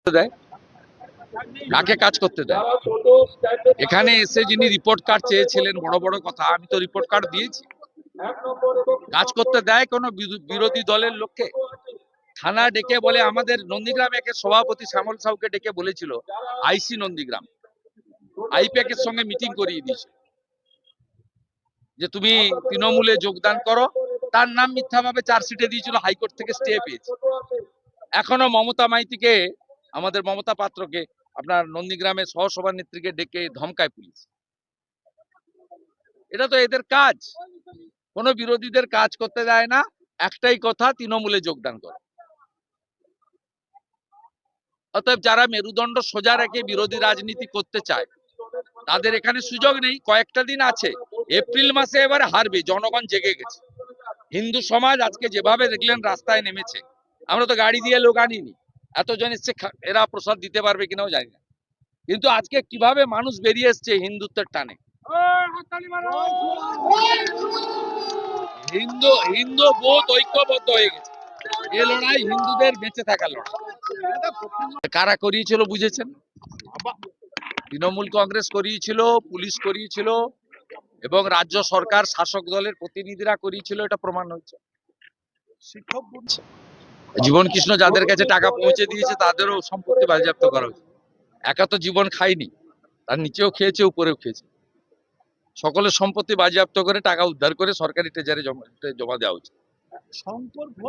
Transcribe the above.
দেয়, কাকে কাজ করতে দেয়? এখানে এসে যিনি রিপোর্ট কার্ড চেয়েছিলেন, বড় বড় কথা, আমি তো রিপোর্ট কার্ড দিয়েছি। কাজ করতে দেয় কোনো বিরোধী দলের লোককে? থানা ডেকে বলে, আমাদের নন্দীগ্রাম একের সভাপতি শ্যামল সাউকে ডেকে বলেছিল, আইসি নন্দীগ্রাম আইপ্যাকের সঙ্গে মিটিং করিয়ে দিয়েছে যে তুমি তৃণমূলে যোগদান করো। তার নাম মিথ্যাভাবে চার্জশিটে দিয়েছিল, হাইকোর্ট থেকে স্টে পেয়েছে। এখনো মমতা মাইতিকে, আমাদের মমতা পাত্রকে, আপনার নন্দীগ্রামের সহসভানেত্রীকে ডেকে ধমকায় পুলিশ। এটা তো এদের কাজ, কোনো বিরোধীদের কাজ করতে দেয় না। একটাই কথা, তৃণমূলে যোগদান করো। অতএব যারা মেরুদণ্ড সোজা রেখে বিরোধী রাজনীতি করতে চায়, তাদের এখানে সুযোগ নেই। কয়েকটা দিন আছে, এপ্রিল মাসে এবারে হারবে, জনগণ জেগে গেছে। হিন্দু সমাজ আজকে যেভাবে দেখলেন রাস্তায় নেমেছে, আমরা তো গাড়ি দিয়ে লোক আনিনি, এতজন এসছে, এরা প্রসাদ দিতে পারবে কিনাও জানি না, কিন্তু আজকে কিভাবে মানুষ বেরিয়ে এসছে হিন্দুত্বের টানে। হিন্দু হিন্দু বোধ ঐক্যবদ্ধ হয়ে গেছে। এ লড়াই হিন্দুদের বেঁচে থাকার লড়াই। কারা করিয়েছিল বুঝেছেন? তৃণমূল কংগ্রেস করিয়েছিল, পুলিশ করিয়েছিল, এবং রাজ্য সরকার শাসক দলের প্রতিনিধিরা করিয়েছিল। এটা প্রমাণ হয়েছে। শিক্ষক বলছে জীবন কৃষ্ণ যাদের কাছে টাকা পৌঁছে দিয়েছে, তাদেরও সম্পত্তি বাজেয়াপ্ত করা হয়েছে। একা তো জীবন খায়নি, তার নিচেও খেয়েছে, উপরেও খেয়েছে। সকলের সম্পত্তি বাজেয়াপ্ত করে টাকা উদ্ধার করে সরকারি ট্রেজারে জমা দেওয়া হচ্ছে। শঙ্কর ঘোষ